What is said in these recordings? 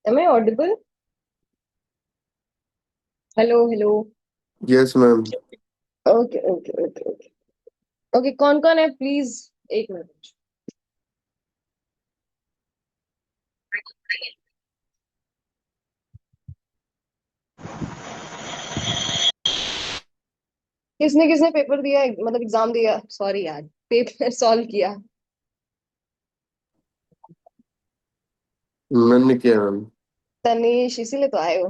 Am I audible? Hello, hello. Yes ma'am. Okay, okay, okay, okay. Okay, कौन कौन है please? एक minute. किसने किसने पेपर दिया मतलब एग्जाम दिया, सॉरी यार, पेपर सॉल्व किया? मैंने किया मैम। तनीश, इसीलिए तो आए हो।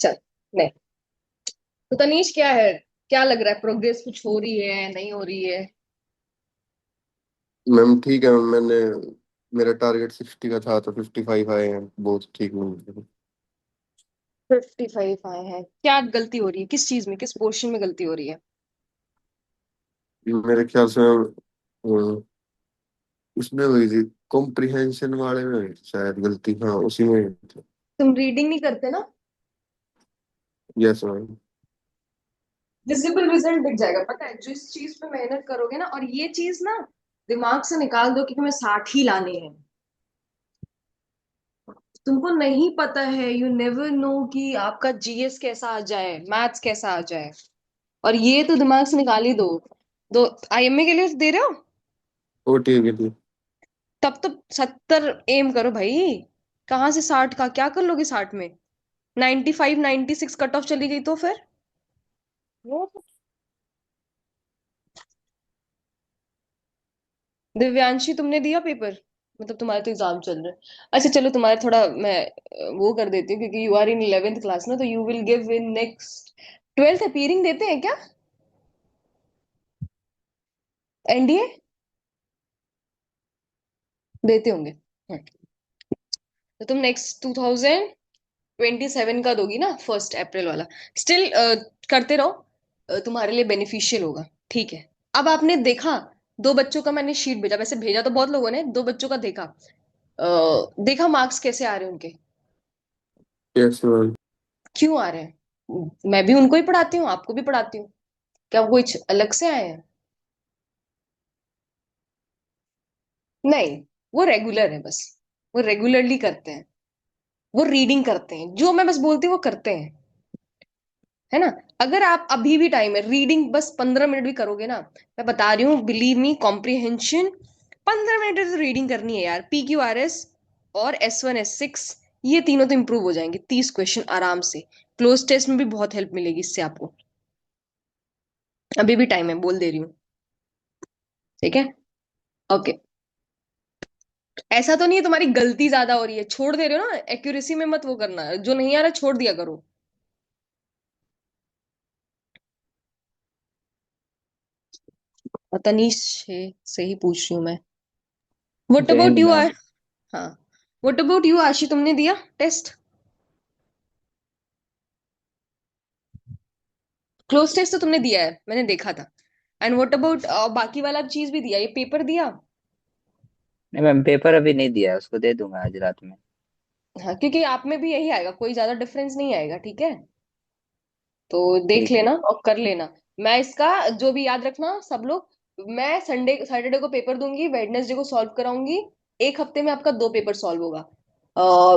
चल। नहीं। तो तनीश क्या है? क्या लग रहा है, प्रोग्रेस कुछ हो रही है नहीं हो रही है? मैम ठीक है मैम। मेरा टारगेट 60 का था तो 55 आए हैं, बहुत ठीक मैम। 55 आए हैं, क्या गलती हो रही है, किस चीज में, किस पोर्शन में गलती हो रही है? मेरे ख्याल से मैम उसमें हुई थी, कॉम्प्रिहेंशन वाले में हुई थी शायद गलती। हाँ उसी में हुई थी। तुम रीडिंग नहीं करते ना? Yes ma'am. विजिबल रिजल्ट दिख जाएगा, पता है, जिस चीज पे मेहनत करोगे ना, और ये चीज ना दिमाग से निकाल दो कि तुम्हें 60 ही लाने हैं। तुमको नहीं पता है, यू नेवर नो कि आपका जीएस कैसा आ जाए, मैथ्स कैसा आ जाए। और ये तो दिमाग से निकाल ही दो। दो आईएमए के लिए दे रहे हो? ओटी की थी। तब तो 70 एम करो भाई। कहाँ से 60 का क्या कर लोगे 60 में? 95 96 कट ऑफ चली गई तो फिर वो। दिव्यांशी, तुमने दिया पेपर? मतलब तुम्हारे तो एग्जाम चल रहे हैं। अच्छा चलो, तुम्हारे थोड़ा मैं वो कर देती हूँ, क्योंकि you are in 11th class ना, तो you will give in next 12th। Appearing देते हैं क्या? एनडीए देते होंगे। तो तुम नेक्स्ट 2027 का दोगी ना, 1 अप्रैल वाला? स्टिल करते रहो। तुम्हारे लिए बेनिफिशियल होगा। ठीक है। अब आपने देखा, दो बच्चों का मैंने शीट भेजा, वैसे भेजा तो बहुत लोगों ने, दो बच्चों का देखा। देखा मार्क्स कैसे आ रहे हैं उनके? Yes ma'am. क्यों आ रहे हैं? मैं भी उनको ही पढ़ाती हूँ, आपको भी पढ़ाती हूँ। क्या वो कुछ अलग से आए हैं? नहीं, वो रेगुलर है बस। वो रेगुलरली करते हैं। वो रीडिंग करते हैं, जो मैं बस बोलती हूँ वो करते हैं। है ना? अगर आप अभी भी टाइम है, रीडिंग बस 15 मिनट भी करोगे ना, मैं बता रही हूँ, बिलीव मी, कॉम्प्रिहेंशन 15 मिनट तो रीडिंग करनी है यार। PQRS और S1 S6, ये तीनों तो इंप्रूव हो जाएंगे, 30 क्वेश्चन आराम से। क्लोज टेस्ट में भी बहुत हेल्प मिलेगी इससे आपको। अभी भी टाइम है, बोल दे रही हूँ। ठीक है। ओके। ऐसा तो नहीं है तुम्हारी गलती ज्यादा हो रही है, छोड़ दे रहे हो ना, एक्यूरेसी में मत वो करना, जो नहीं आ रहा छोड़ दिया करो। और तनीष से ही पूछ रही हूँ मैं। What Jai about Hind you ma'am. Are? हाँ। व्हाट अबाउट यू आशी, तुमने दिया टेस्ट? क्लोज टेस्ट तो तुमने दिया है, मैंने देखा था। एंड व्हाट अबाउट बाकी वाला चीज भी दिया, ये पेपर दिया? नहीं मैम, पेपर अभी नहीं दिया है, उसको दे दूंगा आज रात में। हाँ, क्योंकि आप में भी यही आएगा, कोई ज्यादा डिफरेंस नहीं आएगा, ठीक है? तो देख ठीक है। लेना और कर लेना। मैं इसका जो भी याद रखना सब लोग, मैं संडे सैटरडे को पेपर दूंगी, वेडनेसडे को सॉल्व कराऊंगी। एक हफ्ते में आपका दो पेपर सॉल्व होगा।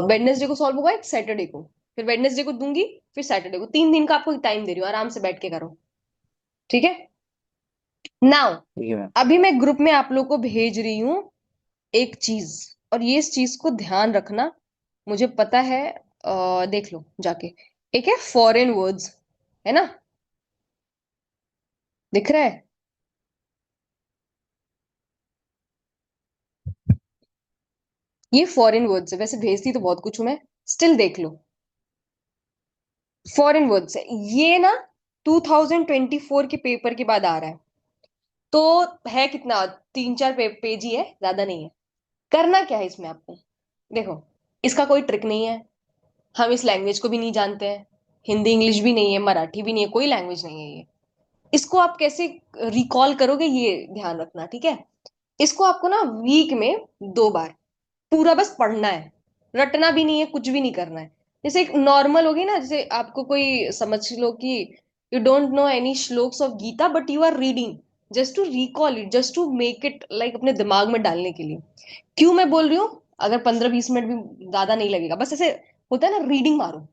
वेडनेसडे को सॉल्व होगा, एक सैटरडे को। फिर वेडनेसडे को दूंगी, फिर सैटरडे को। 3 दिन का आपको टाइम दे रही हूँ, आराम से बैठ के करो। ठीक है। नाउ, ठीक है मैम। अभी मैं ग्रुप में आप लोग को भेज रही हूँ एक चीज, और ये इस चीज को ध्यान रखना। मुझे पता है, देख लो जाके। एक है फॉरेन वर्ड्स, है ना? दिख रहा है? ये फॉरेन वर्ड्स है, वैसे भेजती तो बहुत कुछ हूं मैं, स्टिल देख लो। फॉरेन वर्ड्स है ये ना, 2024 के पेपर के बाद आ रहा है। तो है कितना, 3 4 पेज ही है, ज्यादा नहीं है। करना क्या है इसमें आपको? देखो, इसका कोई ट्रिक नहीं है। हम इस लैंग्वेज को भी नहीं जानते हैं। हिंदी इंग्लिश भी नहीं है, मराठी भी नहीं है, कोई लैंग्वेज नहीं है ये। इसको आप कैसे रिकॉल करोगे, ये ध्यान रखना, ठीक है? इसको आपको ना वीक में 2 बार पूरा बस पढ़ना है। रटना भी नहीं है, कुछ भी नहीं करना है। जैसे एक नॉर्मल होगी ना, जैसे आपको कोई समझ लो कि यू डोंट नो एनी श्लोक्स of Gita, but you are reading just to recall it, just to make it like अपने दिमाग में डालने के लिए। क्यों मैं बोल रही हूँ? अगर 15-20 मिनट भी ज्यादा नहीं लगेगा, बस ऐसे होता है ना, रीडिंग मारो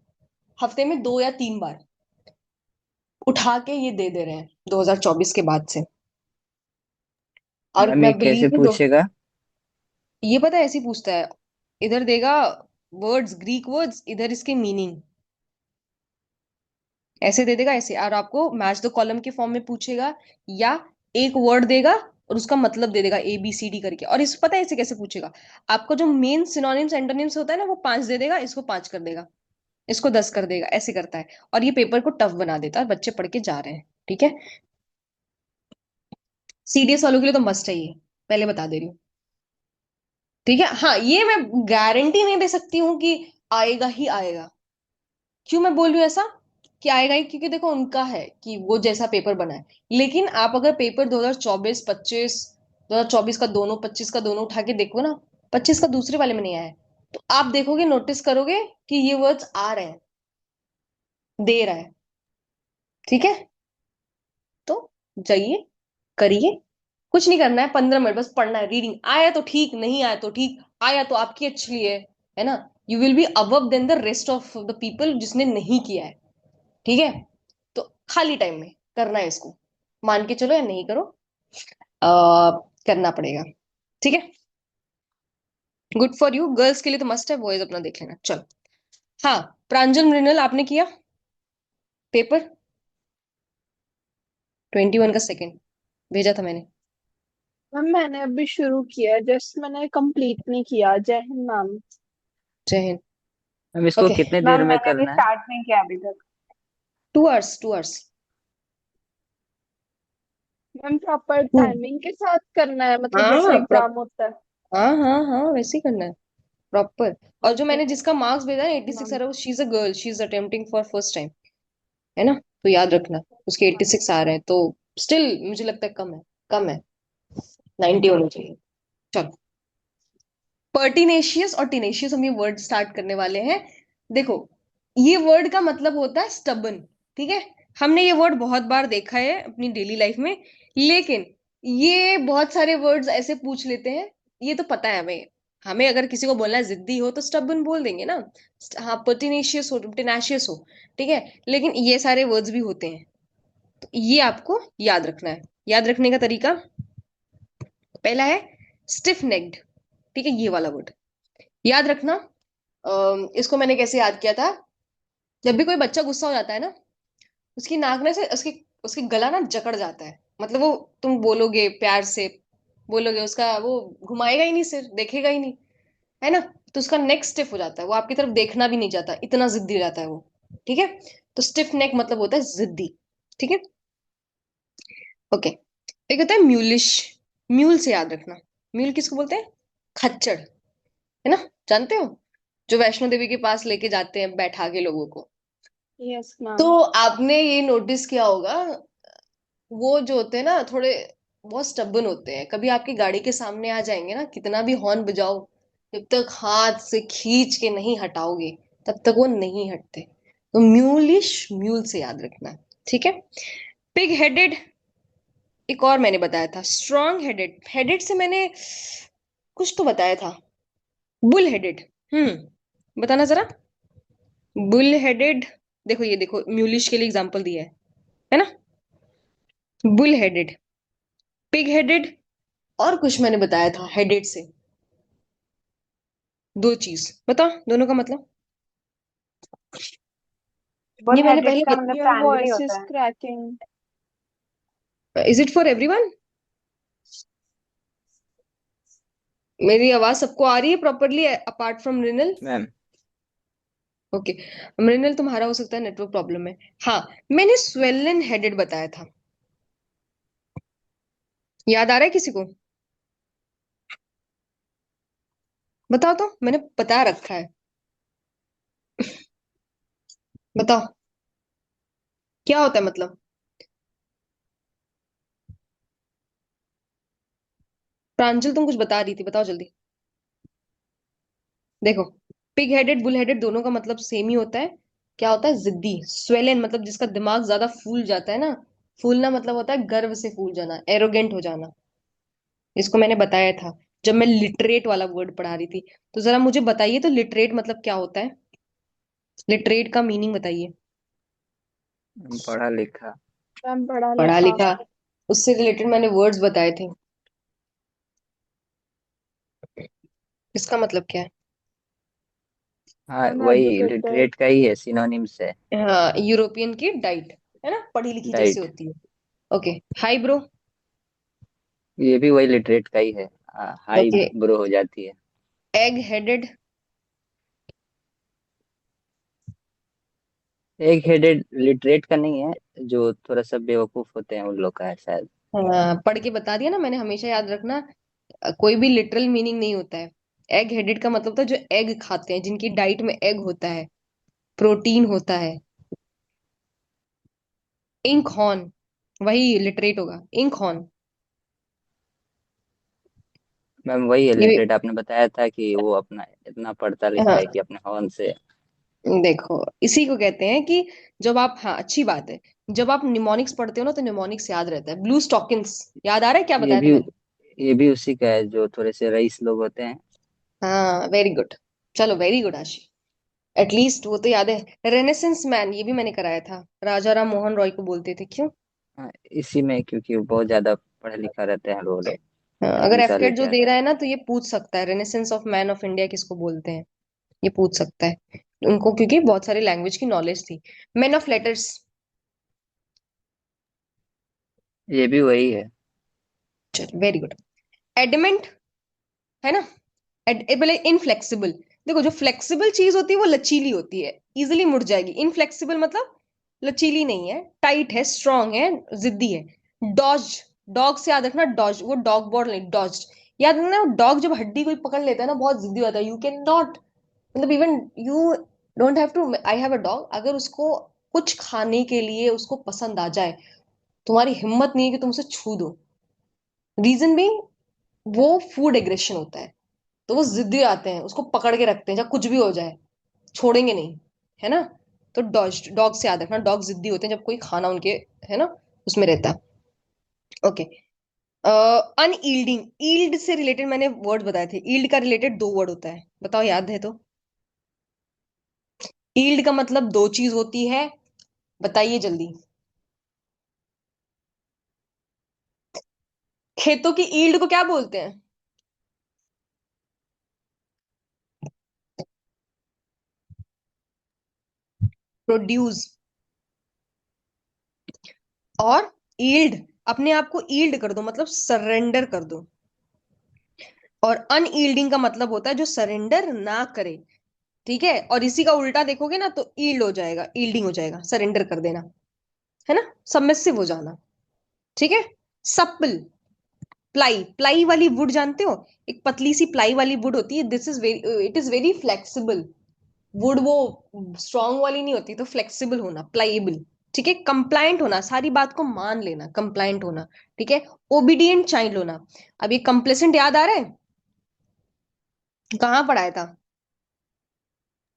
हफ्ते में 2 या 3 बार, उठा के ये दे दे रहे हैं 2024 के बाद से। और मैम ये मैं कैसे बिलीव नहीं, दो पूछेगा? ये पता है ऐसे ही पूछता है, इधर देगा वर्ड्स, ग्रीक वर्ड्स, इधर इसके मीनिंग, ऐसे दे देगा ऐसे, और आपको मैच द कॉलम के फॉर्म में पूछेगा, या एक वर्ड देगा और उसका मतलब दे देगा ABCD करके। और इस पता है ऐसे कैसे पूछेगा, आपको जो मेन सिनोनिम्स एंटोनिम्स होता है ना, वो 5 दे देगा, इसको 5 कर देगा, इसको 10 कर देगा, ऐसे करता है। और ये पेपर को टफ बना देता है, और बच्चे पढ़ के जा रहे हैं। ठीक है, CDS वालों के लिए तो मस्ट है ये, पहले बता दे रही हूँ। ठीक है, हाँ ये मैं गारंटी नहीं दे सकती हूँ कि आएगा ही आएगा। क्यों मैं बोल रही हूँ ऐसा कि आएगा ही, क्योंकि देखो उनका है कि वो जैसा पेपर बना है। लेकिन आप अगर पेपर 2024 25, 2024 का दोनों, 25 का दोनों उठा के देखो ना, 25 का दूसरे वाले में नहीं आया है, तो आप देखोगे, नोटिस करोगे कि ये वर्ड्स आ रहे हैं, दे रहा है। ठीक है, तो जाइए, करिए, कुछ नहीं करना है, 15 मिनट बस पढ़ना है, रीडिंग। आया तो ठीक, नहीं आया तो ठीक, आया तो आपकी अच्छी लिए है ना, you will be above then the rest of the people जिसने नहीं किया है। ठीक है, तो खाली टाइम में करना है इसको, मान के चलो या नहीं करो, करना पड़ेगा। ठीक है, गुड फॉर यू, गर्ल्स के लिए तो मस्ट है, बॉयज अपना देख लेना। चलो, हाँ, प्रांजल मृणाल आपने किया पेपर? 21 का सेकंड भेजा था मैंने। मैम मैंने अभी शुरू किया है, जस्ट मैंने कंप्लीट नहीं किया। जय हिंद मैम। जय हिंद। मैम इसको ओके, कितने देर मैम में मैंने भी करना है? स्टार्ट नहीं किया अभी तक। 2 hours, 2 hours. Ma'am proper timing के साथ करना है, मतलब जैसे हाँ एग्जाम होता है? हाँ हाँ हाँ, वैसे ही करना है, प्रॉपर। और जो ओके मैंने जिसका मार्क्स भेजा है 86 आ मैम। रहा है, she is a girl, she is attempting for first time, है ना, तो याद रखना, उसके 86 आ रहे हैं, तो स्टिल मुझे लगता है कम है, कम है, 90 होनी चाहिए। चलो, पर्टिनेशियस और टिनेशियस हम ये वर्ड स्टार्ट करने वाले हैं। देखो, ये वर्ड का मतलब होता है स्टबन। ठीक है, हमने ये वर्ड बहुत बार देखा है अपनी डेली लाइफ में, लेकिन ये बहुत सारे वर्ड्स ऐसे पूछ लेते हैं, ये तो पता है हमें, हमें अगर किसी को बोलना है जिद्दी हो तो स्टबन बोल देंगे ना। हाँ, पर्टिनेशियस हो, टिनेशियस हो, ठीक है, लेकिन ये सारे वर्ड्स भी होते हैं, तो ये आपको याद रखना है। याद रखने का तरीका, पहला है स्टिफ नेक्ड। ठीक है, ये वाला वर्ड याद रखना। इसको मैंने कैसे याद किया था, जब भी कोई बच्चा गुस्सा हो जाता है ना, उसकी नाक में से उसकी उसकी गला ना जकड़ जाता है, मतलब वो, तुम बोलोगे प्यार से, बोलोगे, उसका वो घुमाएगा ही नहीं, सिर देखेगा ही नहीं, है ना, तो उसका नेक स्टिफ हो जाता है, वो आपकी तरफ देखना भी नहीं चाहता, इतना जिद्दी हो जाता है वो। ठीक है, तो स्टिफ नेक मतलब होता है जिद्दी। ठीक है, ओके। एक होता है म्यूलिश, म्यूल से याद रखना, म्यूल किसको बोलते हैं? खच्चर, है ना, जानते हो, जो वैष्णो देवी के पास लेके जाते हैं बैठा के लोगों को। यस तो मैम। आपने ये नोटिस किया होगा, वो जो होते हैं ना थोड़े, बहुत स्टबन होते हैं, कभी आपकी गाड़ी के सामने आ जाएंगे ना, कितना भी हॉर्न बजाओ, जब तक हाथ से खींच के नहीं हटाओगे तब तक वो नहीं हटते। तो म्यूलिश, म्यूल से याद रखना। ठीक है, पिग हेडेड, एक और मैंने बताया था, स्ट्रॉन्ग हेडेड, हेडेड से मैंने कुछ तो बताया था, बुल हेडेड। बताना जरा, बुल हेडेड, देखो ये देखो, म्यूलिश के लिए एग्जांपल दिया है ना, बुल हेडेड, पिग हेडेड, और कुछ मैंने बताया था हेडेड से, दो चीज बता, दोनों का मतलब, बुल ये मैंने हेडेड पहले का मतलब योर फैन भी वॉइस होता इज है? Cracking. Is it for everyone? मेरी आवाज सबको आ रही है प्रॉपरली अपार्ट फ्रॉम रिनल? मैम ओके, मृणल तुम्हारा हो सकता है नेटवर्क प्रॉब्लम है। हाँ, मैंने स्वेलन हेडेड बताया था, याद आ रहा है किसी को? बताओ तो, मैंने बता रखा है, बताओ क्या होता है मतलब। प्रांजल तुम कुछ बता रही थी, बताओ जल्दी। देखो, पिग हेडेड बुल हेडेड दोनों का मतलब सेम ही होता है, क्या होता है? जिद्दी। स्वेलन मतलब जिसका दिमाग ज्यादा फूल जाता है ना, फूलना मतलब होता है गर्व से फूल जाना, एरोगेंट हो जाना, इसको मैंने बताया था। जब मैं लिटरेट वाला वर्ड पढ़ा रही थी। तो जरा मुझे बताइए तो लिटरेट मतलब क्या होता है? लिटरेट का मीनिंग बताइए। पढ़ा लिखा। मैम पढ़ा पढ़ा लिखा। लिखा। उससे रिलेटेड मैंने वर्ड्स बताए थे। इसका मतलब क्या है? हाँ मैम वही एजुकेटेड। लिटरेट का ही है, सिनोनिम्स है। हाँ, यूरोपियन की डाइट, है ना, पढ़ी लिखी जैसे डाइट। होती है। ओके। High bro. ये भी वही लिटरेट का ही है। High okay. ब्रो हो जाती है। Egg headed. एक हेडेड लिटरेट का नहीं है, जो थोड़ा सा बेवकूफ होते हैं उन लोग का है शायद। हाँ, पढ़ के बता दिया ना मैंने, हमेशा याद रखना। कोई भी लिटरल मीनिंग नहीं होता है। एग हेडेड का मतलब होता है जो एग खाते हैं, जिनकी डाइट में एग होता है, प्रोटीन होता है। इंक हॉर्न, वही लिटरेट होगा, इंक हॉर्न। मैम वही है ये लिटरेट, आपने बताया था कि वो अपना इतना पढ़ता लिखता है हाँ, कि अपने हॉर्न से। देखो, इसी को कहते हैं कि जब आप, हाँ अच्छी बात है, जब आप निमोनिक्स पढ़ते हो ना तो निमोनिक्स याद रहता है। ब्लू स्टॉकिंग्स याद आ रहा है क्या ये बताया था भी मैंने? ये भी उसी का है, जो थोड़े से रईस लोग होते हैं। हाँ, वेरी गुड। चलो, वेरी गुड आशी। एटलीस्ट वो तो याद है। रेनेसेंस मैन, ये भी मैंने कराया था, राजा राम मोहन रॉय को बोलते थे, क्यों? इसी में, क्योंकि वो बहुत ज्यादा पढ़ा लिखा रहते हैं वो लोग। हाँ, इतना अगर वीसा एफकेट जो लेके दे आते रहा हैं। है ना तो ये पूछ सकता है, renaissance of man of India किसको बोलते हैं, ये पूछ सकता है उनको, क्योंकि बहुत सारी लैंग्वेज की नॉलेज थी। Man of letters. ये भी वही है। चलो, वेरी गुड। एडमेंट, है ना। बोले इनफ्लेक्सिबल। देखो, जो फ्लेक्सिबल चीज होती है वो लचीली होती है, इजिली मुड़ जाएगी। इनफ्लेक्सिबल मतलब लचीली नहीं है, टाइट है, स्ट्रांग है, जिद्दी है। डॉज, डॉग से याद रखना, डॉज, वो डॉग बॉल नहीं, डॉज। याद रखना, डॉग जब हड्डी कोई पकड़ लेता है ना बहुत जिद्दी होता है, यू कैन नॉट, मतलब even you don't have to. I have a dog, अगर उसको कुछ खाने के लिए उसको पसंद आ जाए, तुम्हारी हिम्मत नहीं है कि तुम उसे छू दो। रीजन भी, वो फूड एग्रेशन होता है। तो वो जिद्दी आते हैं, उसको पकड़ के रखते हैं, चाहे कुछ भी हो जाए, छोड़ेंगे नहीं, है ना। तो डॉग, डॉग से याद रखना, डॉग जिद्दी होते हैं जब कोई खाना उनके, है ना, उसमें रहता है। ओके। अनईल्डिंग, ईल्ड से रिलेटेड मैंने वर्ड बताए थे, ईल्ड का रिलेटेड दो वर्ड होता है, बताओ याद है तो? ईल्ड का मतलब दो चीज होती है, बताइए जल्दी। खेतों की ईल्ड को क्या बोलते हैं? प्रोड्यूस। और ईल्ड, अपने आप को ईल्ड कर दो मतलब सरेंडर कर दो। और अनईल्डिंग का मतलब होता है जो सरेंडर ना करे। ठीक है, और इसी का उल्टा देखोगे ना तो ईल्ड हो जाएगा, ईल्डिंग हो जाएगा, सरेंडर कर देना, है ना, सबमिसिव हो जाना। ठीक है। सप्पल, प्लाई, प्लाई वाली वुड जानते हो? एक पतली सी प्लाई वाली वुड होती है, this is very, it is very flexible. Would वो स्ट्रांग वाली नहीं होती, तो फ्लेक्सिबल होना, प्लाईएबल। ठीक है। कंप्लायंट होना, सारी बात को मान लेना, कंप्लायंट होना। ठीक है। ओबीडियंट चाइल्ड होना। अब ये कंप्लेसेंट याद आ रहा है? कहाँ पढ़ाया था?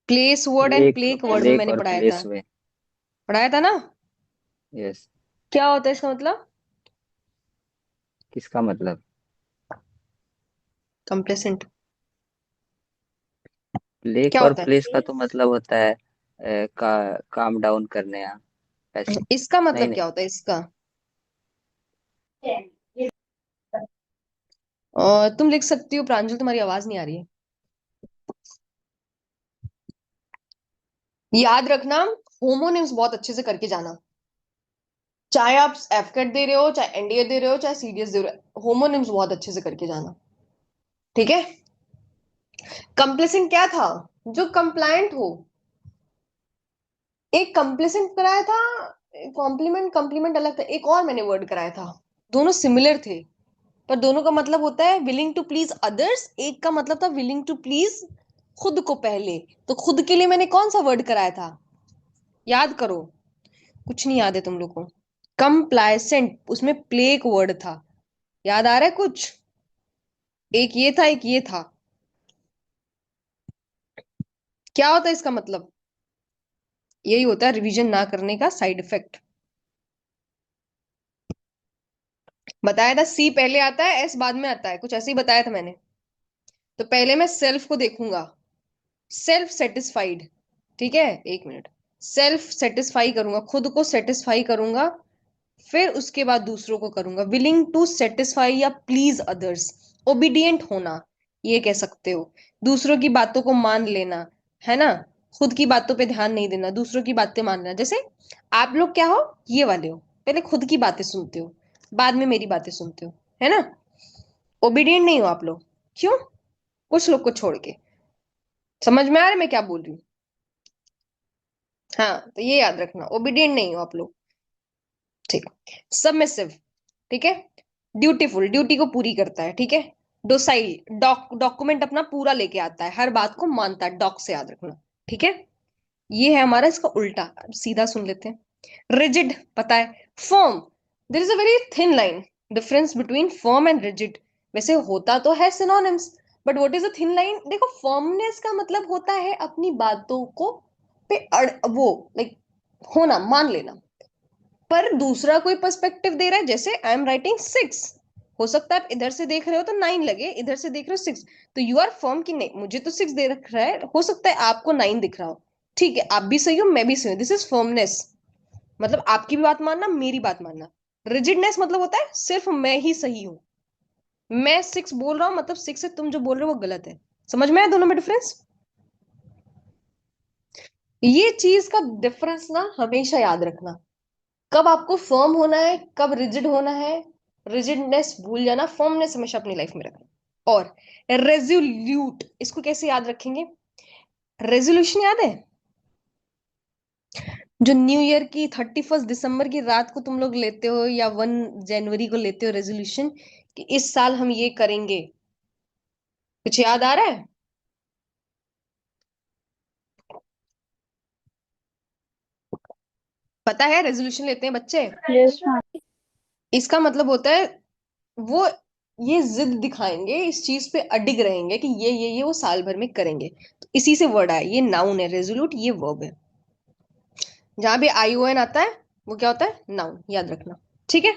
Place word and lake plaque word में लेक मैंने और पढ़ाया था। प्लेस वे। पढ़ाया था ना? यस। क्या होता है इसका मतलब? किसका मतलब? कंप्लेसेंट लेक क्या और होता प्लेस का तो मतलब होता है काम डाउन करने या है? ऐसे। इसका नहीं मतलब नहीं। क्या होता है इसका? और तुम लिख सकती हो प्रांजल, तुम्हारी आवाज नहीं आ रही है। याद रखना, होमोनिम्स बहुत अच्छे से करके जाना। चाहे आप एफकेट दे रहे हो, चाहे एनडीए दे रहे हो, चाहे सीडीएस दे रहे हो, होमोनिम्स बहुत अच्छे से करके जाना। ठीक है। कंप्लेसेंट क्या था? जो कंप्लायंट हो। एक कंप्लेसेंट कराया था, कॉम्प्लीमेंट, कॉम्प्लीमेंट अलग था, एक और मैंने वर्ड कराया था। दोनों सिमिलर थे, पर दोनों का मतलब होता है विलिंग टू प्लीज अदर्स, एक का मतलब था विलिंग टू प्लीज खुद को पहले। तो खुद के लिए मैंने कौन सा वर्ड कराया था? याद करो। कुछ नहीं याद है तुम लोग को? कंप्लायसेंट, उसमें प्ले एक वर्ड था, याद आ रहा है कुछ? एक ये था, एक ये था। क्या होता है इसका मतलब? यही होता है रिवीजन ना करने का साइड इफेक्ट। बताया था सी पहले आता है, एस बाद में आता है, कुछ ऐसे ही बताया था मैंने। तो पहले मैं सेल्फ को देखूंगा, सेल्फ सेटिस्फाइड, ठीक है, एक मिनट, सेल्फ सेटिस्फाई करूंगा, खुद को सेटिस्फाई करूंगा, फिर उसके बाद दूसरों को करूंगा, विलिंग टू सेटिस्फाई या प्लीज अदर्स, ओबीडियंट होना, ये कह सकते हो, दूसरों की बातों को मान लेना, है ना, खुद की बातों पे ध्यान नहीं देना, दूसरों की बातें मानना। जैसे आप लोग क्या हो, ये वाले हो, पहले खुद की बातें सुनते हो, बाद में मेरी बातें सुनते हो, है ना, ओबीडियंट नहीं हो आप लोग। क्यों? कुछ लोग को छोड़ के। समझ में आ रहा है मैं क्या बोल रही हूँ? हाँ, तो ये याद रखना, ओबीडियंट नहीं हो आप लोग, ठीक। सबमिसिव, ठीक है, ड्यूटीफुल, ड्यूटी को पूरी करता है, ठीक है, डोसाइल, डॉक्यूमेंट अपना पूरा लेके आता है, हर बात को मानता है, डॉक से याद रखना, ठीक है। ये है हमारा इसका उल्टा, अब सीधा सुन लेते हैं। रिजिड पता है, firm, there is a very thin line difference between firm and rigid. वैसे होता तो है synonyms, but what is a thin line? देखो, फर्मनेस का मतलब होता है अपनी बातों को पे वो लाइक होना, मान लेना। पर दूसरा कोई पर्सपेक्टिव दे रहा है, जैसे आई एम राइटिंग 6, हो सकता है आप इधर से देख रहे हो तो 9 लगे, इधर से देख रहे हो 6, तो यू आर फर्म की नहीं, मुझे तो 6 दे रख रहा है, हो सकता है आपको 9 दिख रहा हो, ठीक है, आप भी सही हो, मैं भी सही हूँ, दिस इज फर्मनेस, मतलब आपकी भी बात मानना, मेरी बात मानना। रिजिडनेस मतलब होता है सिर्फ मैं ही सही हूं, मैं 6 बोल रहा हूं मतलब 6 है, तुम जो बोल रहे हो वो गलत है। समझ में आया दोनों में डिफरेंस? ये चीज का डिफरेंस ना हमेशा याद रखना, कब आपको फर्म होना है, कब रिजिड होना है। रिजिडनेस भूल जाना, फर्मनेस हमेशा अपनी लाइफ में रखना। और रेजोल्यूट, इसको कैसे याद रखेंगे? रेजोल्यूशन याद है, जो न्यू ईयर की 31 दिसंबर की रात को तुम लोग लेते हो, या 1 जनवरी को लेते हो रेजोल्यूशन, कि इस साल हम ये करेंगे, कुछ याद आ रहा है? पता है रेजोल्यूशन लेते हैं बच्चे, यस मैम। इसका मतलब होता है वो ये जिद दिखाएंगे, इस चीज पे अडिग रहेंगे कि ये वो साल भर में करेंगे, तो इसी से वर्ड आया, ये नाउन है, रेजोल्यूट ये वर्ब है, जहां भी आई ओ एन आता है वो क्या होता है, नाउन, याद रखना, ठीक है।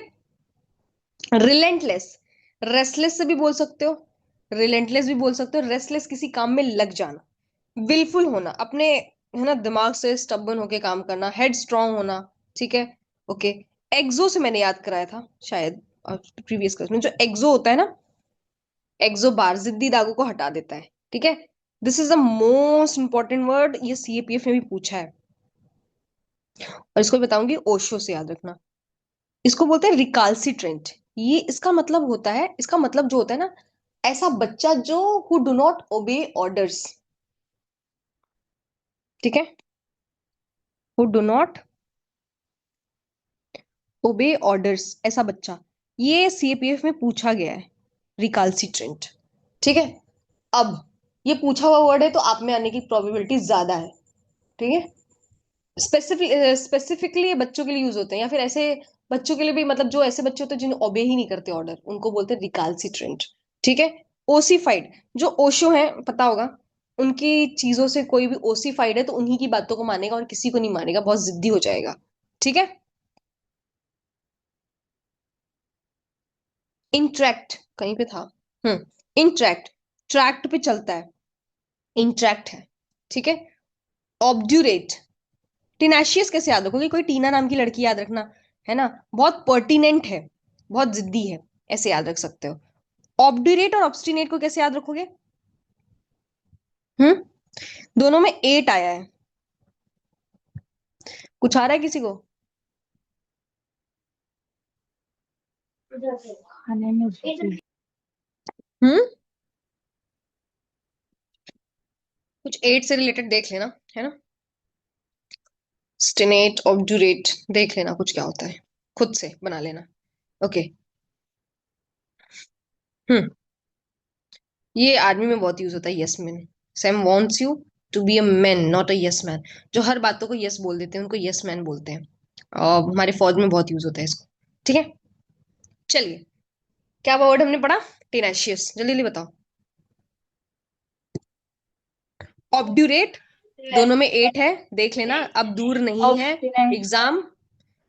रिलेंटलेस, रेस्टलेस से भी बोल सकते हो, रिलेंटलेस भी बोल सकते हो, रेस्टलेस किसी काम में लग जाना, विलफुल होना, अपने है ना दिमाग से स्टबन होके काम करना, हेड स्ट्रांग होना, ठीक है, ओके। एक्सो से मैंने याद कराया था शायद प्रीवियस क्लास में, जो एक्सो होता है ना, एक्सो बार जिद्दी दागों को हटा देता है, ठीक है, this is the most important word, ये सीएपीएफ में भी पूछा है, और इसको बताऊंगी, ओशो से याद रखना। इसको बोलते हैं रिकाल्सिट्रेंट, ये इसका मतलब होता है, इसका मतलब जो होता है ना, ऐसा बच्चा जो who do not obey orders, ठीक है, who do not obey orders, ऐसा बच्चा, ये सीएपीएफ में पूछा गया है, रिकाल्सिट्रेंट, ठीक है। अब ये पूछा हुआ वर्ड है तो आप में आने की प्रोबेबिलिटी ज्यादा है, ठीक है। स्पेसिफिकली ये बच्चों के लिए यूज होते हैं, या फिर ऐसे बच्चों के लिए भी, मतलब जो ऐसे बच्चे होते हैं जिन्हें ओबे ही नहीं करते ऑर्डर, उनको बोलते हैं रिकाल्सिट्रेंट, ठीक है। ओसीफाइड, जो ओशो है पता होगा, उनकी चीजों से कोई भी ओसीफाइड है तो उन्हीं की बातों को मानेगा और किसी को नहीं मानेगा, बहुत जिद्दी हो जाएगा, ठीक है। इंट्रैक्ट कहीं पे था, इंट्रैक्ट, ट्रैक्ट पे चलता है, इंट्रैक्ट है, ठीक है। ऑब्ड्यूरेट, टिनाशियस कैसे याद रखोगे, कोई टीना नाम की लड़की याद रखना, है ना, बहुत पर्टिनेंट है, बहुत जिद्दी है, ऐसे याद रख सकते हो। ऑब्ड्यूरेट और ऑब्स्टिनेट को कैसे याद रखोगे? हम्म, दोनों में 8 आया है, कुछ आ रहा है किसी को? खाने में busy। हम्म, कुछ 8 से रिलेटेड देख लेना, है ना, स्टिनेट ऑब्ड्यूरेट, देख लेना कुछ क्या होता है, खुद से बना लेना, ओके। हम्म, ये आर्मी में बहुत यूज होता है, yes man, Sam wants you to be a man not a yes man, जो हर बातों को यस बोल देते हैं उनको यस मैन बोलते हैं, और हमारे फौज में बहुत यूज होता है इसको, ठीक है। चलिए, क्या वर्ड हमने पढ़ा? टेनाशियस, जल्दी जल्दी बताओ। ऑब्ड्यूरेट, दोनों में 8 है, देख लेना, अब दूर नहीं है ऑब्स्टिनेट। एग्जाम,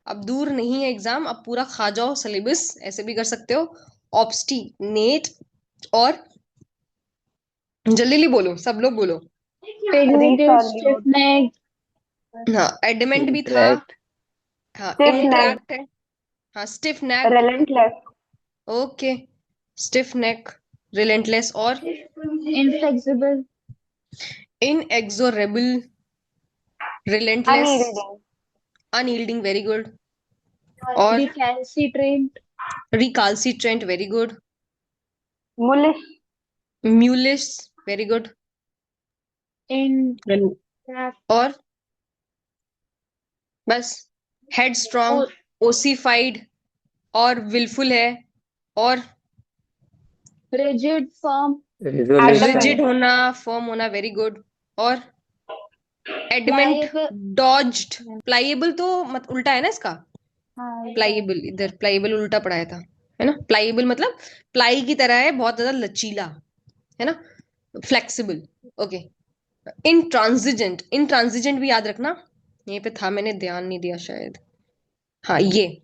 अब दूर नहीं है एग्जाम, अब पूरा खा जाओ सिलेबस, ऐसे भी कर सकते हो। ऑब्स्टिनेट और जल्दी जल्दी बोलो, सब लोग बोलो। Pygnated, Resolute. stiff-necked, हाँ, एडमेंट भी था। इंटरेक्ट, हाँ, Stiff-necked. इंट्रैक्ट है। हाँ, स्टिफ नेक्ड। Relentless. ओके, स्टिफ नेक, रिलेंटलेस और inflexible, inexorable, relentless, Unyielding. Unyielding, very good. और recalcitrant, recalcitrant, very good. Mullish. Mulish, very good. intractable, और बस, हेड स्ट्रॉन्ग, ओसिफाइड और विलफुल है। और rigid, firm, resolution, rigid Adamant. होना, firm होना, वेरी गुड। और एडमेंट, pliable, डॉज्ड, प्लाइएबल तो मत उल्टा है ना इसका। हाँ, प्लाइएबल, इधर प्लाइएबल उल्टा पढ़ाया था, है ना। प्लाइएबल मतलब प्लाई की तरह है, बहुत ज्यादा लचीला, है ना। Flexible, okay. इंट्रांसिजेंट, इंट्रांसिजेंट भी याद रखना, यहीं पे था, मैंने ध्यान नहीं दिया शायद। हाँ, ये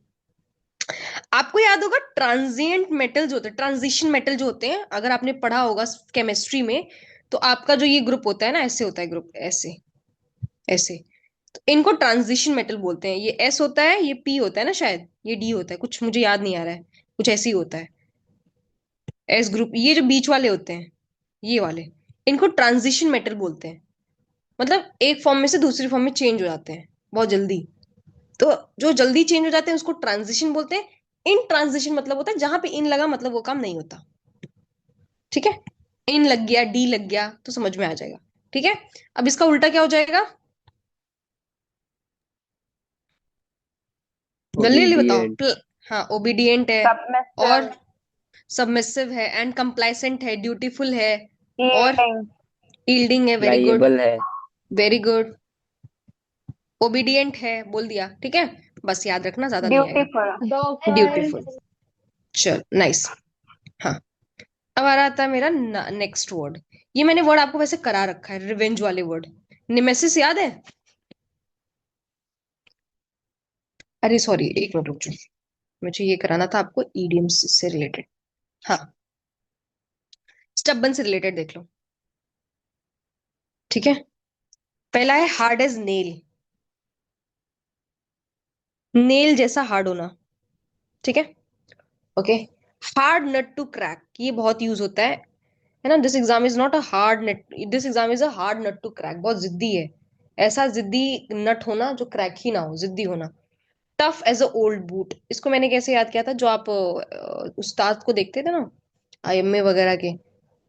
आपको याद होगा, ट्रांजिएंट मेटल जो होते हैं, ट्रांजिशन मेटल जो होते हैं, अगर आपने पढ़ा होगा केमिस्ट्री में, तो आपका जो ये ग्रुप होता है ना, ऐसे होता है ग्रुप, ऐसे ऐसे। तो इनको ट्रांजिशन मेटल बोलते हैं। ये एस होता है, ये पी होता है ना, शायद ये डी होता है, कुछ मुझे याद नहीं आ रहा है, कुछ ऐसे ही होता है। एस ग्रुप, ये जो बीच वाले होते हैं, ये वाले, इनको ट्रांजिशन मेटल बोलते हैं। मतलब एक फॉर्म में से दूसरी फॉर्म में चेंज हो जाते हैं बहुत जल्दी। तो जो जल्दी चेंज हो जाते हैं उसको ट्रांजिशन बोलते हैं। इन ट्रांजिशन मतलब होता है जहां पे इन लगा, मतलब वो काम नहीं होता। ठीक है, इन लग गया, डी लग गया, तो समझ में आ जाएगा। ठीक है, अब इसका उल्टा क्या हो जाएगा, जल्दी जल्दी बताओ। ओबीडिएंट, हाँ, ओबीडियंट है। और Submissive. सबमिसिव है, एंड कंप्लाइसेंट है, ड्यूटीफुल है। और Yielding. यील्डिंग है, वेरी गुड, प्लाइएबल है, वेरी गुड। ओबीडियंट है, बोल दिया, ठीक है। बस याद रखना, ज्यादा नहीं आएगा। Dutiful. docile, ड्यूटीफुल, चल नाइस। हाँ, अब आ रहा था मेरा नेक्स्ट वर्ड। ये मैंने वर्ड आपको वैसे करा रखा है, रिवेंज वाले वर्ड। निमेसिस याद है? अरे सॉरी, एक मिनट रुक जाओ, मुझे ये कराना था आपको ईडियम्स से रिलेटेड। हाँ, स्टबन से रिलेटेड देख लो, ठीक है। पहला है हार्ड एज नेल, नेल जैसा हार्ड होना, ठीक है। Okay, hard nut to crack, ये बहुत यूज होता है ना। This exam is not a hard nut, this exam is a hard nut to crack, बहुत जिद्दी है। ऐसा जिद्दी नट होना जो क्रैक ही ना हो, जिद्दी होना। Tough as a old boot, इसको मैंने कैसे याद किया था, जो आप उस्ताद को देखते थे ना, आईएमए वगैरह के,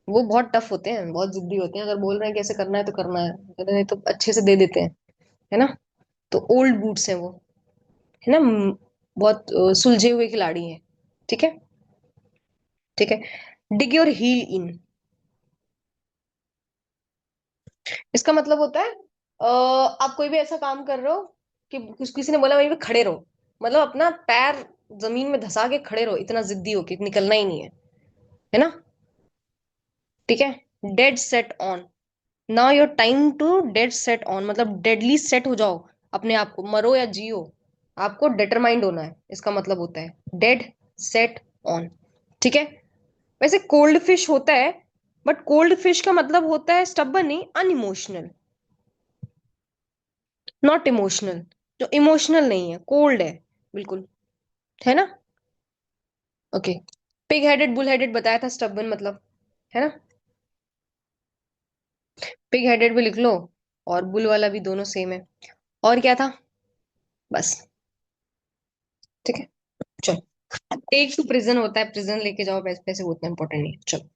वो बहुत टफ होते हैं, बहुत जिद्दी होते हैं। अगर बोल रहे हैं कैसे करना है तो करना है, अगर नहीं तो अच्छे से दे देते हैं, है ना। तो ओल्ड बूट्स हैं वो, है ना। बहुत सुलझे हुए खिलाड़ी हैं, ठीक है। ठीक है, डिग योर हील इन, इसका मतलब होता है आप कोई भी ऐसा काम कर रहे हो कि किसी ने बोला वहीं पे खड़े रहो, मतलब अपना पैर जमीन में धसा के खड़े रहो, इतना जिद्दी हो कि निकलना ही नहीं है ना। ठीक है, dead set on, now your time to dead set on, मतलब डेडली सेट हो जाओ अपने आप को, मरो या जियो, आपको डिटरमाइंड होना है, इसका मतलब होता है डेड सेट ऑन। ठीक है, वैसे कोल्ड फिश होता है, बट कोल्ड फिश का मतलब होता है स्टबन नहीं, अनइमोशनल, नॉट इमोशनल। जो इमोशनल नहीं है, कोल्ड है बिल्कुल, है ना। Okay, pig headed, bull headed बताया था स्टबन मतलब, है ना। पिग हेडेड भी लिख लो, और बुल वाला भी, दोनों सेम है। और क्या था, बस, ठीक है। चलो, टेक टू प्रिजन होता है, प्रिजन लेके जाओ, पैसे पैसे, वो उतना इंपॉर्टेंट नहीं है। चलो,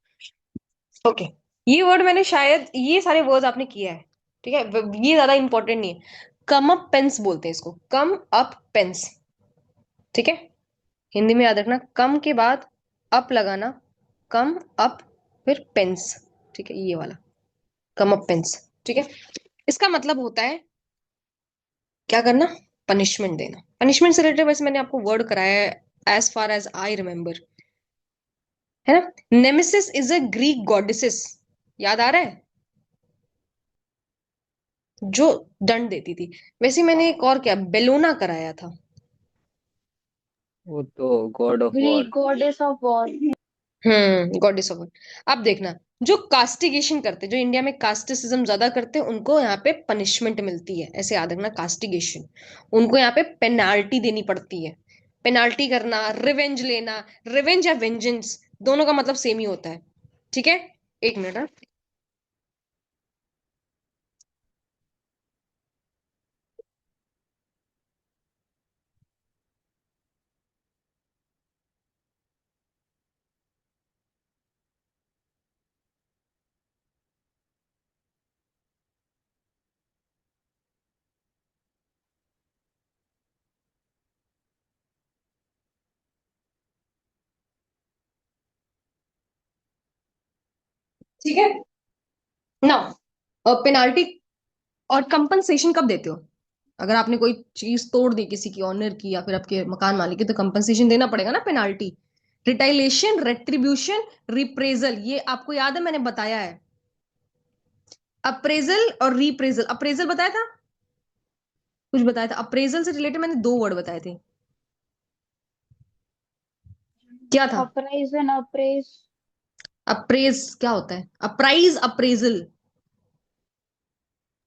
ओके, ये वर्ड मैंने शायद, ये सारे वर्ड्स आपने किया है, ठीक है, ये ज्यादा इंपॉर्टेंट नहीं है। कम अप पेंस बोलते हैं इसको, कम अप पेंस, ठीक है। हिंदी में याद रखना, कम के बाद अप लगाना, कम अप, फिर पेंस, ठीक है, ये वाला कम अप पेंस, ठीक है। इसका मतलब होता है क्या करना, पनिशमेंट देना। पनिशमेंट से रिलेटेड वैसे मैंने आपको वर्ड कराया है, as far as I remember, है ना। Nemesis is a Greek goddesses, याद आ रहा है, जो दंड देती थी। वैसे मैंने एक और क्या, बेलोना कराया था। वो तो God of Greek war, goddess of war, goddess of, अब देखना, जो कास्टिगेशन करते, जो इंडिया में कास्टिसिज्म ज्यादा करते हैं, उनको यहाँ पे पनिशमेंट मिलती है, ऐसे याद रखना, कास्टिगेशन। उनको यहाँ पे पेनाल्टी देनी पड़ती है। पेनाल्टी करना, रिवेंज लेना। रिवेंज या वेंजेंस दोनों का मतलब सेम ही होता है। ठीक है, एक मिनट। हाँ? ठीक है ना। पेनाल्टी और कंपनसेशन कब देते हो? अगर आपने कोई चीज तोड़ दी किसी की, ऑनर की, या फिर आपके मकान मालिक की, तो कंपनसेशन देना पड़ेगा ना, पेनाल्टी। रिटाइलेशन, रेट्रीब्यूशन, रिप्रेजल, ये आपको याद है, मैंने बताया है। अप्रेजल और रिप्रेजल। अप्रेजल बताया था, कुछ बताया था अप्रेजल से रिलेटेड, मैंने दो वर्ड बताए थे। क्या था? Apprise and apprise. अप्रेज क्या होता है? Apprise, appraisal.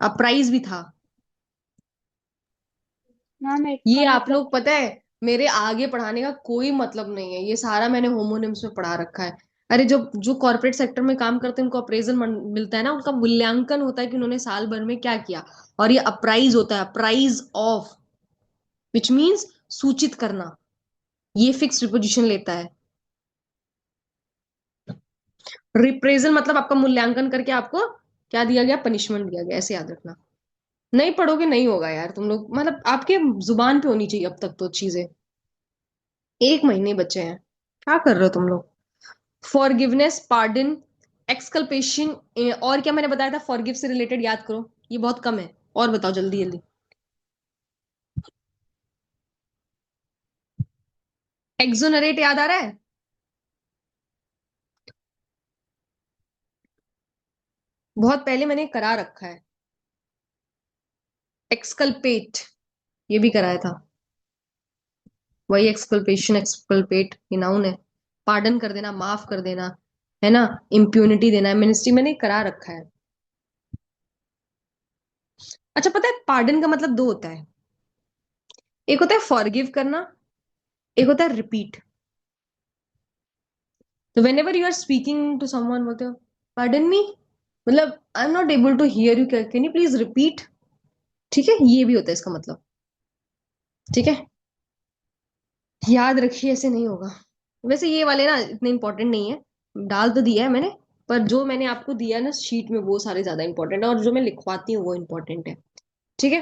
अप्राइज भी था। मैम इसका ये आप मतलब लोग, पता है, मेरे आगे पढ़ाने का कोई मतलब नहीं है, ये सारा मैंने होमोनिम्स में पढ़ा रखा है। अरे जो जो कॉर्पोरेट सेक्टर में काम करते हैं उनको अप्रेजल मिलता है ना, उनका मूल्यांकन होता है कि उन्होंने साल भर में क्या किया। और ये अप्राइज होता है, अप्राइज ऑफ, विच मीन्स सूचित करना। ये फिक्स प्रीपोजिशन लेता है। रिप्रेजल मतलब आपका मूल्यांकन करके आपको क्या दिया गया, पनिशमेंट दिया गया, ऐसे याद रखना। नहीं पढ़ोगे नहीं होगा यार तुम लोग, मतलब आपके जुबान पे होनी चाहिए अब तक तो चीजें। एक महीने बचे हैं, क्या कर रहे हो तुम लोग? Forgiveness, pardon, exculpation. और क्या मैंने बताया था फॉरगिव से रिलेटेड, याद करो, ये बहुत कम है। और बताओ जल्दी जल्दी। एक्सोनरेट याद आ रहा है? बहुत पहले मैंने करा रखा है। एक्सकल्पेट, ये भी कराया था। वही एक्सकल्पेशन, एक्सकल्पेट, ये नाउन है। पार्डन कर देना, माफ कर देना, है ना। इम्प्यूनिटी देना, मिनिस्ट्री मैंने करा रखा है। अच्छा, पता है पार्डन का मतलब दो होता है। एक होता है फॉरगिव करना, एक होता है रिपीट। तो whenever you are speaking to someone, बोलते हो पार्डन मी, मतलब I am not able to hear you, can you please repeat. ठीक है, ये भी होता है इसका मतलब। ठीक है, याद रखिए, ऐसे नहीं होगा। वैसे ये वाले ना इतने इंपॉर्टेंट नहीं है, डाल तो दिया है मैंने, पर जो मैंने आपको दिया ना शीट में, वो सारे ज्यादा इंपॉर्टेंट है, और जो मैं लिखवाती हूँ वो इंपॉर्टेंट है। ठीक है,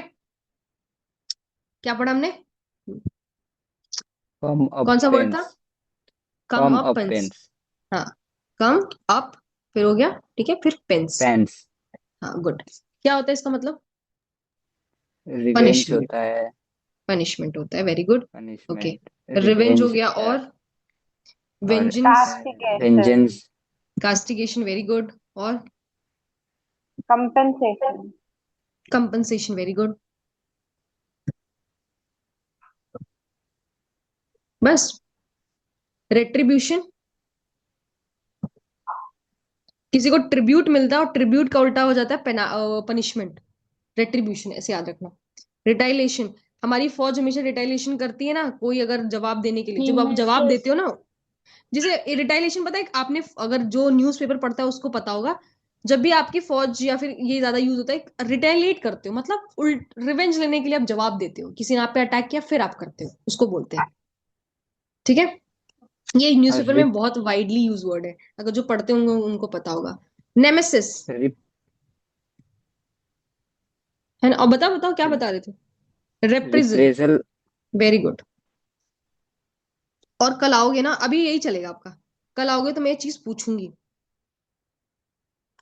क्या पढ़ा हमने? कम अप कौन सा वर्ड था? Pence. Come come up up pence. Pence. हाँ, कम अप, फिर हो गया, ठीक है, फिर पेंस। पेंस। हाँ, गुड। क्या होता है इसका मतलब? Revenge punishment. होता है। पनिशमेंट होता है, very good. Okay, punishment. Revenge हो रिवेंज गया, होता है। और और vengeance. Castigation. Vengeance. Castigation, very good. और कंपेंसेशन। Compensation, very good. बस। रेट्रीब्यूशन, किसी को ट्रिब्यूट मिलता है और ट्रिब्यूट का उल्टा हो जाता है पनिशमेंट। रेट्रीब्यूशन, ऐसे याद रखना। रिटाइलेशन, हमारी फौज हमेशा रिटाइलेशन करती है ना, कोई अगर जवाब देने के लिए, जब आप जवाब नेमेसिस। देते हो ना, जैसे रिटाइलेशन, पता है आपने, अगर जो न्यूज़पेपर पढ़ता है उसको पता होगा, जब भी आपकी फौज, या फिर ये ज्यादा यूज होता है, रिटेलिएट करते हो, मतलब उल्ट रिवेंज लेने के लिए आप जवाब देते हो, किसी ने आप पे अटैक किया फिर आप करते हो, उसको बोलते हैं। ठीक है, ये और न्यूज़पेपर में बहुत वाइडली यूज वर्ड है, अगर जो पढ़ते होंगे उनको पता होगा। नेमेसिस, रिप, है ना। और बताओ बताओ क्या बता रहे थे? Reprisal, reprisal. Very good. और कल आओगे ना, अभी यही चलेगा आपका, कल आओगे तो मैं ये चीज पूछूंगी।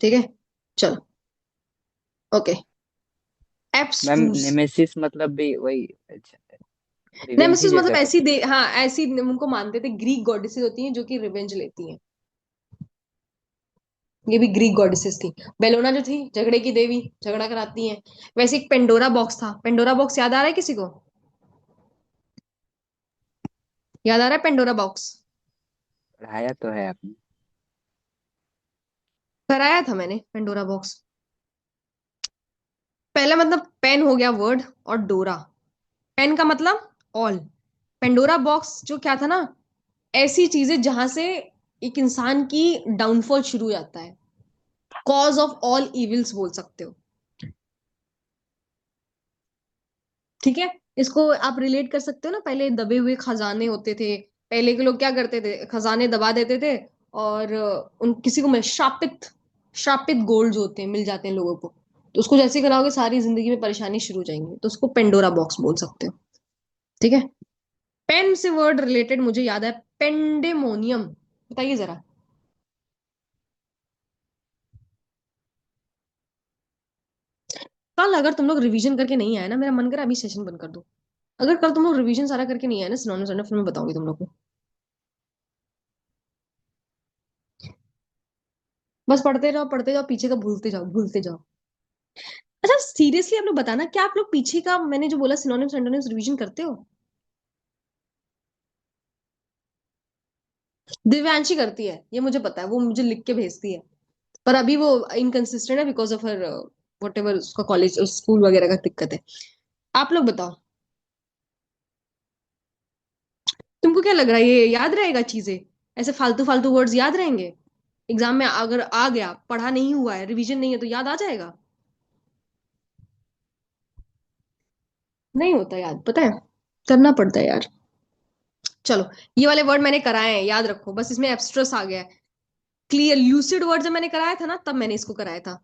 ठीक है, चलो, ओके। मैम एब्स्ट्रूज। नेमेसिस मतलब भी वही, अच्छा, रिवेंज ही नेमेसिस मतलब जैसा ऐसी कुछ है। दे, हाँ, ऐसी उनको मानते थे, ग्रीक गॉडेसेस होती हैं जो कि रिवेंज लेती हैं। ये भी ग्रीक गॉडेसेस थी। बेलोना जो थी, झगड़े की देवी, झगड़ा कराती हैं। वैसे एक पेंडोरा बॉक्स था, पेंडोरा बॉक्स याद आ रहा है किसी को? याद आ रहा है पेंडोरा बॉक्स? पढ़ाया तो है आपने। कराया था मैंने पेंडोरा बॉक्स। पहला मतलब पेन हो गया वर्ड, और डोरा, पेन का मतलब ऑल। पेंडोरा बॉक्स जो क्या था ना, ऐसी चीजें जहां से एक इंसान की डाउनफॉल शुरू हो जाता है, कॉज ऑफ ऑल इविल्स बोल सकते हो। ठीक है, इसको आप रिलेट कर सकते हो ना, पहले दबे हुए खजाने होते थे, पहले के लोग क्या करते थे, खजाने दबा देते थे, और उन किसी को श्रापित, श्रापित गोल्ड जो होते हैं मिल जाते हैं लोगों को, तो उसको जैसे कराओगे सारी जिंदगी में परेशानी शुरू हो जाएंगी, तो उसको पेंडोरा बॉक्स बोल सकते हो। ठीक है, पेन से वर्ड रिलेटेड मुझे याद है, पेंडेमोनियम, बताइए जरा। कल अगर तुम लोग रिवीजन करके नहीं आए ना, मेरा मन करा अभी सेशन बंद कर दो। अगर कल तुम लोग रिवीजन सारा करके नहीं आए ना सिनोनिम्स वरना, फिर मैं बताऊंगी तुम लोग को। बस पढ़ते जाओ, पीछे का भूलते जाओ, भूलते जाओ। अच्छा सीरियसली आप लोग बताना, क्या आप लोग पीछे का मैंने जो बोला सिनोनिम्स एंटोनिम्स रिवीजन करते हो? दिव्यांशी करती है ये मुझे पता है, वो मुझे लिख के भेजती है, पर अभी वो इनकंसिस्टेंट है because of her what ever, उसका कॉलेज स्कूल वगैरह का दिक्कत है। आप लोग बताओ, तुमको क्या लग रहा है, ये याद रहेगा चीजें? ऐसे फालतू फालतू वर्ड्स याद रहेंगे? एग्जाम में अगर आ गया, पढ़ा नहीं हुआ है, रिवीजन नहीं है, तो याद आ जाएगा? नहीं होता याद, पता है, करना पड़ता है यार। चलो, ये वाले वर्ड मैंने कराए हैं, याद रखो, बस इसमें एब्स्ट्रस आ गया है। क्लियर ल्यूसिड वर्ड जब मैंने कराया था ना, तब मैंने इसको कराया था।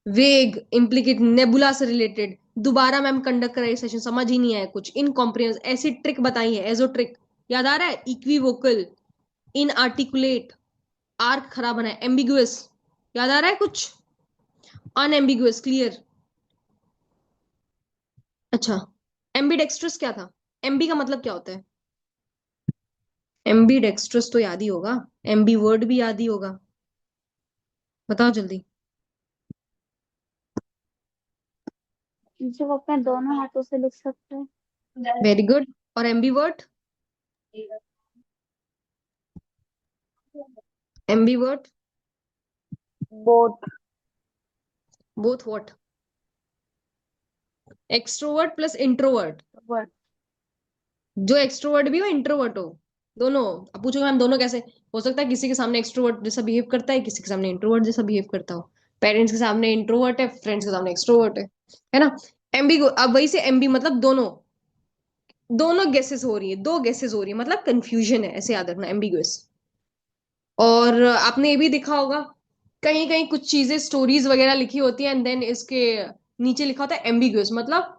वेग, इम्प्लीकेट, नेबुला से रिलेटेड, दोबारा मैम कंडक्ट कराई सेशन, समझ ही नहीं आया कुछ, इनकॉम्प्रिहेंस, ऐसी ट्रिक बताई है, एजो ट्रिक, याद आ रहा है? इक्विवोकल, इनआर्टिकुलेट, आर्क खराब बना है, एम्बिगुअस, याद आ रहा है कुछ? Unambiguous, clear. अच्छा, एम्बीडेक्स्ट्रस क्या था? एम्बी का मतलब क्या होता है? एम्बीडेक्स्ट्रस तो याद ही होगा, एम्बी वर्ड भी याद ही होगा, बताओ जल्दी। जो अपने दोनों हाथों से लिख सकते हैं। Very good. और ambi word? Ambi word? Both. Both what? Extrovert plus introvert? Word. जो एक्सट्रोवर्ट भी हो इंट्रोवर्ट हो, दोनों। अब पूछोगे मैम दोनों कैसे? हो सकता है किसी के सामने एक्सट्रोवर्ट जैसा बिहेव करता है, किसी के सामने इंट्रोवर्ट जैसा बिहेव करता हो। पेरेंट्स के सामने इंट्रोवर्ट है, फ्रेंड्स के सामने एक्सट्रोवर्ट है ना? एम्बी, अब वही से एम्बी मतलब दोनों, दोनों गेसेस हो रही है, दो गेसेस हो रही है, मतलब कंफ्यूजन है, ऐसे याद रखना, एम्बिगुअस। और आपने ये भी देखा होगा, कहीं कहीं कुछ चीजें स्टोरीज वगैरह लिखी होती है, एंड देन इसके नीचे लिखा होता है एम्बिगुअस, मतलब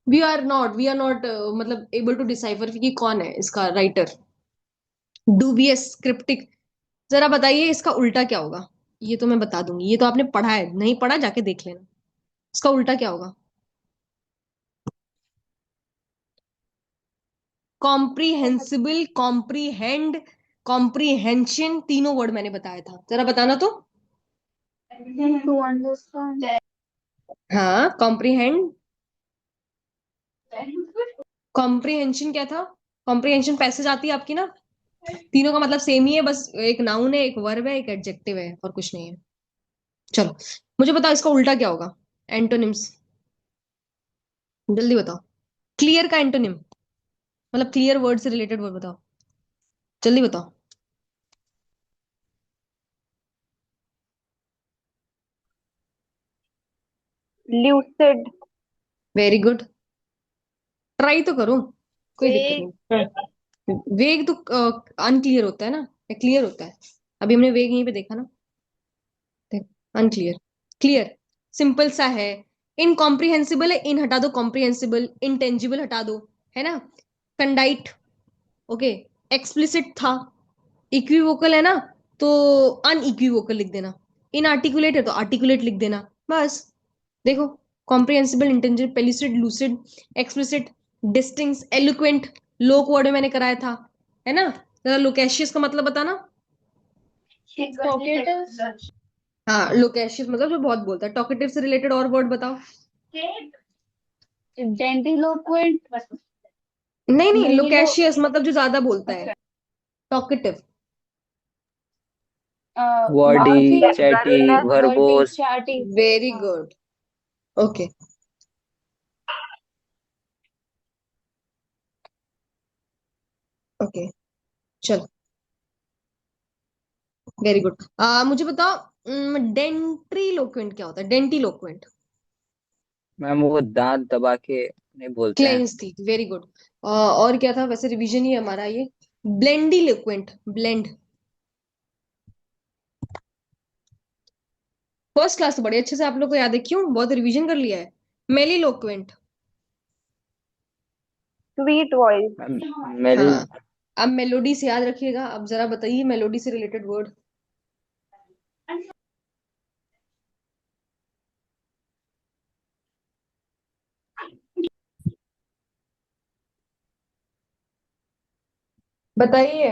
वी आर नॉट मतलब एबल टू डिसाइफर कि कौन है इसका राइटर। Dubious, cryptic. जरा बताइए इसका उल्टा क्या होगा? ये तो मैं बता दूंगी, ये तो आपने पढ़ा है, नहीं पढ़ा जाके देख लेना। इसका उल्टा क्या होगा? कॉम्प्रीहेंसिबल, कॉम्प्रीहेंड, कॉम्प्रीहेंशन, तीनों वर्ड मैंने बताया था, जरा बताना तो। To understand. हाँ, कॉम्प्रीहेंड, कॉम्प्रीहेंशन क्या था? कॉम्प्रीहेंशन पैसेज आती है आपकी ना, तीनों का मतलब सेम ही है, बस एक नाउन है, एक वर्ब है, एक एडजेक्टिव है, और कुछ नहीं है। चलो, मुझे बताओ इसका उल्टा क्या होगा? एंटोनिम्स, जल्दी बताओ। क्लियर का एंटोनिम, मतलब क्लियर वर्ड से रिलेटेड वर्ड बताओ, जल्दी बताओ। ल्यूसिड। वेरी गुड, ट्राई तो करो, कोई दिक्कत वेग। नहीं। वेग तो अनक्लियर होता है ना, या क्लियर होता है? अभी हमने वेग यहीं पे देखा ना, अनक्लियर, क्लियर, सिंपल सा है। इनकॉम्प्रिहेंसिबल है, इन हटा दो, कॉम्प्रिहेंसिबल, इंटेंजिबल हटा दो, है ना? कंडाइट, ओके। एक्सप्लिसिट था, इक्विवोकल है ना, तो अनइक्विवोकल लिख देना। इनआर्टिकुलेट है तो आर्टिकुलेट लिख देना, बस। देखो, comprehensible, intangible, pellucid, lucid, explicit, distinct, eloquent, लोक वर्ड में मैंने कराया था, है ना? जरा लोकेशियस का मतलब बताना। टॉकेटिव। हाँ, लोकेशियस मतलब जो बहुत बोलता है। टॉकेटिव से रिलेटेड और वर्ड बताओ। डेंडिलोक्वेंट। नहीं नहीं, ग्रेनिलो। लोकेशियस मतलब जो ज्यादा बोलता है, टॉकेटिव। वर्डी, बाकी chatty, Verde verbose. Chatty. Very हाँ गुड। ओके, ओके, चलो, वेरी गुड। मुझे बताओ, डेंट्रीलोक्वेंट क्या होता है? डेंटिलोक्वेंट, मैम वो दांत दबा के नहीं बोलते हैं। क्लेंस थी, वेरी गुड। और क्या था? वैसे रिवीजन ही है हमारा ये। ब्लेंडिलोक्वेंट, ब्लेंड। फर्स्ट क्लास तो बड़े अच्छे से आप लोग को याद है, क्यों? बहुत रिवीजन कर लिया है। मेलिलोक्वेंट। Sweet voice. मैम मेल हाँ, अब मेलोडी से याद रखिएगा। अब जरा बताइए मेलोडी से रिलेटेड वर्ड। बताइए।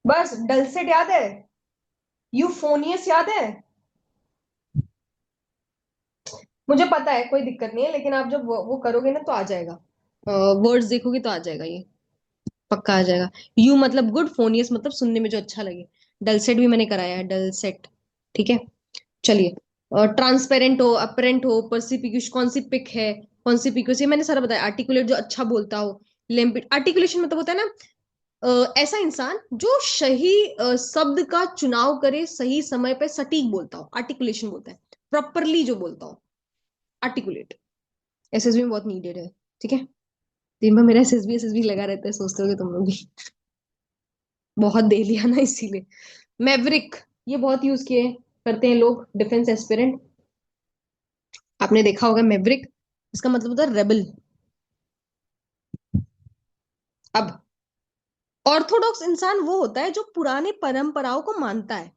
बस डलसेट याद है? यूफोनियस याद है? मुझे पता है, कोई दिक्कत नहीं है, लेकिन आप जब वो करोगे ना तो आ जाएगा। वर्ड्स देखोगे तो आ जाएगा ये, पक्का आ जाएगा। यू मतलब गुड, फोनियस मतलब सुनने में जो अच्छा लगे। डलसेट भी मैंने कराया है, डलसेट। ठीक है, चलिए। ट्रांसपेरेंट हो, अपरेंट हो, परसिपिक्यूश, कौन सी पिक है, कौन सी पिक्यूस, ये मैंने सारा बताया। आर्टिकुलेट जो अच्छा बोलता हो। लिम्पिड, आर्टिकुलेशन मतलब होता है ना, ऐसा इंसान जो सही शब्द का चुनाव करे, सही समय पे सटीक बोलता हो, आर्टिकुलेशन बोलता है। प्रॉपरली जो बोलता हो, आर्टिकुलेट। एसएसबी में बहुत नीडेड है। ठीक है, दिन भर मेरा एसएसबी लगा रहता है, सोचते होगे तुम लोग भी। बहुत दे लिया ना इसीलिए। मैवरिक, ये बहुत यूज किए करते हैं लोग, डिफेंस एस्पिरेंट। आपने देखा होगा मैवरिक, इसका मतलब होता है रेबल। अब ऑर्थोडॉक्स इंसान वो होता है जो पुराने परंपराओं को मानता है।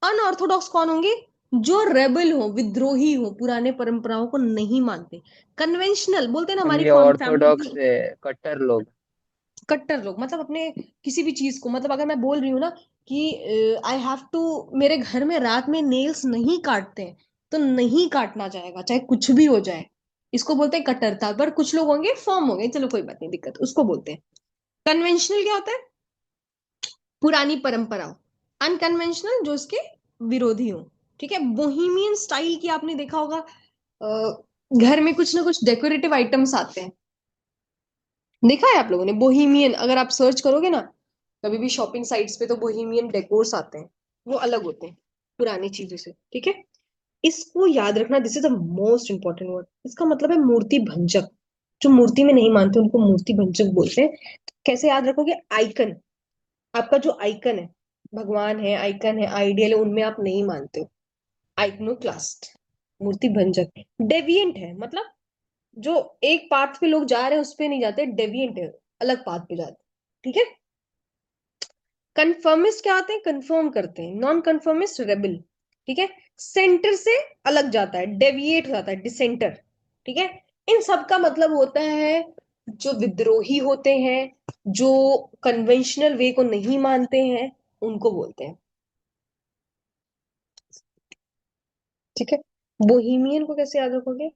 अनऑर्थोडॉक्स कौन होंगे? जो रेबल हो, विद्रोही हो, पुराने परंपराओं को नहीं मानते। कन्वेंशनल बोलते हैं ना, मैम हमारी ये फैमिली ऑर्थोडॉक्स की। से कट्टर लोग। कट्टर लोग मतलब अपने किसी भी चीज को, मतलब अगर मैं बोल रही हूँ ना कि आई हैव टू, मेरे घर में रात में नेल्स नहीं काटते हैं, तो नहीं काटना जाएगा चाहे कुछ भी हो जाए। इसको बोलते हैं कट्टरता। पर कुछ लोग होंगे फॉर्म हो गए, चलो कोई बात नहीं, दिक्कत, उसको बोलते हैं। कन्वेंशनल क्या होता है? पुरानी परंपरा। अनकन्वेंशनल जो उसके विरोधी हो। ठीक है, बोहिमियन स्टाइल की आपने देखा होगा, घर में कुछ ना कुछ डेकोरेटिव आइटम्स आते हैं। देखा है आप लोगों ने बोहिमियन? अगर आप सर्च करोगे ना कभी भी शॉपिंग साइट्स पे, तो बोहिमियन डेकोर्स आते हैं। वो अलग होते हैं पुरानी चीजों से। ठीक है, इसको याद रखना, this is the most important word. इसका मतलब है मूर्ति भंजक। जो मूर्ति में नहीं मानते उनको मूर्ति भंजक बोलते हैं। कैसे याद रखोगे? आइकन, आपका जो आइकन है, भगवान है, आइकन है, आइडियल है, उनमें आप नहीं मानते हो, आइकनोक्लास्ट। मूर्ति भंजक। डेविएंट है मतलब जो एक पाथ पे लोग जा रहे हैं उस पे नहीं जाते, डेविएंट है, अलग पाथ पे जाते। ठीक है। कन्फर्मिस्ट क्या होते हैं? कंफर्म करते हैं। Non conformist rebel. ठीक है, सेंटर से अलग जाता है, डेविएट हो जाता है, डिसेंटर। ठीक है, इन सब का मतलब होता है जो विद्रोही होते हैं, जो कन्वेंशनल वे को नहीं मानते हैं, उनको बोलते हैं। ठीक है, बोहीमियन को कैसे याद रखोगे?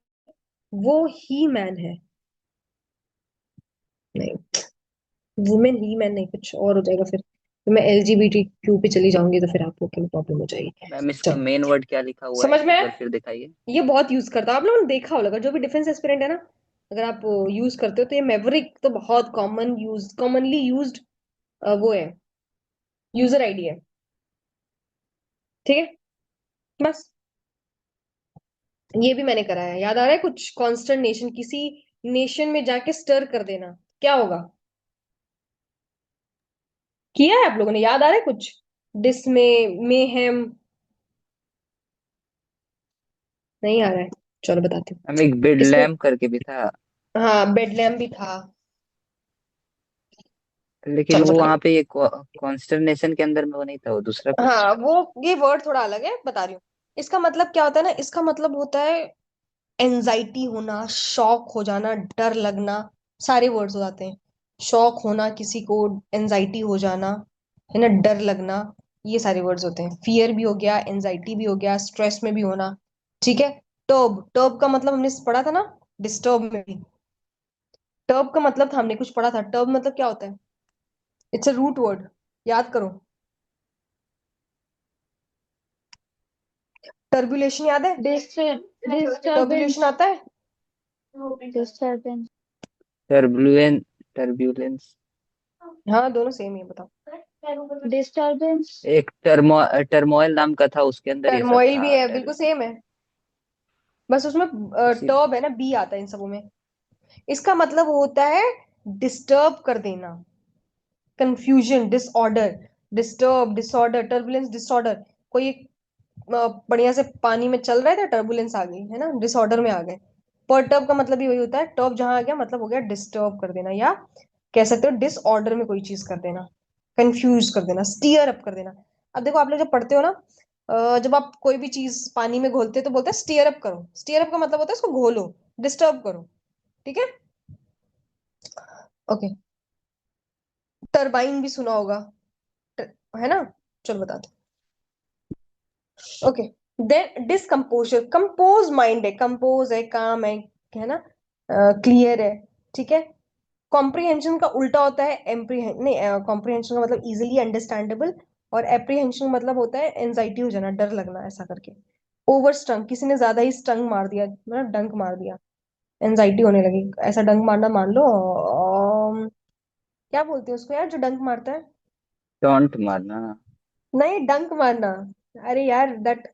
वो ही मैन है, नहीं, वुमेन ही मैन नहीं, कुछ और हो जाएगा फिर। तो मैं LGBTQ पे चली जाऊंगी तो फिर आप लोग के लिए प्रॉब्लम हो जाएगी। मैम इसका चलो, मेन वर्ड क्या लिखा हुआ है, समझ में एक आया? बार फिर दिखाइए। ये बहुत यूज करता है, आप लोगों ने देखा होगा, जो भी डिफेंस एस्पिरेंट है ना, अगर आप यूज करते हो तो ये मैवरिक तो बहुत कॉमनली यूज्ड वो है, यूजर आईडी है। ठीक है, बस ये भी मैंने कराया। याद आ रहा है कुछ? कॉन्स्टर्नेशन, किसी नेशन में जाके स्टर कर देना, क्या होगा? किया है आप लोगों ने? याद आ रहा है कुछ? डिसमे, मेहम, नहीं आ रहा है? चलो बताती हूँ। मैम एक इसको, बेडलैम करके भी था, हाँ, बेडलैम भी था। लेकिन चलो वो बता रही वहां पे ये कॉन्स्टरनेशन के अंदर में वो नहीं था, वो दूसरा हूँ। कुछ। हाँ, वो ये वर्ड थोड़ा अलग है, बता रही हूँ। इसका मतलब क्या होता है ना, इसका मतलब होता है एंजाइटी होना, शॉक हो जाना, डर लगना। सारे वर्ड्स हो जाते हैं। शॉक होना, किसी को एंजाइटी हो जाना, है ना, डर लगना, ये सारे वर्ड्स होते हैं। फियर भी हो गया, एंजाइटी भी हो गया, स्ट्रेस में भी होना। ठीक है। टर्ब, टर्ब का मतलब हमने पढ़ा था ना, डिस्टर्ब में भी। टर्ब का मतलब था, हमने कुछ पढ़ा था। टर्ब मतलब क्या होता है? इट्स अ रूट वर्ड, याद करो। टर्बुलेशन याद है? Disturbance. टर्बुलेशन आता है? Disturbance. टर्बुलेंस। हाँ, दोनों सेम ही है, बताओ। Disturbance. एक टर्मोइल नाम का था, उसके अंदर ये सब टर्मोइल था। भी है, बिल्कुल सेम है, बस उसमें उसी टर्ब है ना, बी आता है इन सबों में। इसका मतलब होता है डिस्टर्ब कर देना, confusion, disorder, disturb, disorder, turbulence, disorder. कोई एक, बढ़िया से पानी में चल रहा था, टर्बुलेंस आ गई है ना, डिसऑर्डर में आ गए। परटर्ब का मतलब ही वही होता है, टर्ब जहां आ गया मतलब हो गया डिस्टर्ब कर देना, या कह सकते हो डिसऑर्डर में कोई चीज कर देना, कंफ्यूज कर देना, स्टीयर अप कर देना। अब देखो, आप लोग जब पढ़ते हो ना, जब आप कोई भी चीज पानी में घोलते हो तो बोलते हैं स्टीयर अप करो। स्टीयर अप का मतलब होता है इसको घोलो, डिस्टर्ब करो, ठीक है। ओके, टरबाइन भी सुना होगा, है ना? चलो बता दो। ओके, देन डिसकम्पोजर, कंपोज माइंड है, कंपोज है, काम है ना, क्लियर है, ठीक है। कॉम्प्रिहेंशन का उल्टा होता है एम्प्रीहें नहीं, कॉम्प्रिहेंशन का मतलब इजिली अंडरस्टैंडेबल, और एप्रीहेंशन का मतलब होता है एंजाइटी हो जाना, डर लगना, ऐसा करके। ओवर स्टंग, किसी ने ज्यादा ही स्टंग मार दिया, मतलब डंक मार दिया, एंजाइटी होने लगी, ऐसा डंक मारना मान लो। क्या बोलते हैं उसको यार, जो डंक मारता है? टॉन्ट मारना। नहीं, डंक मारना। अरे यार, दैट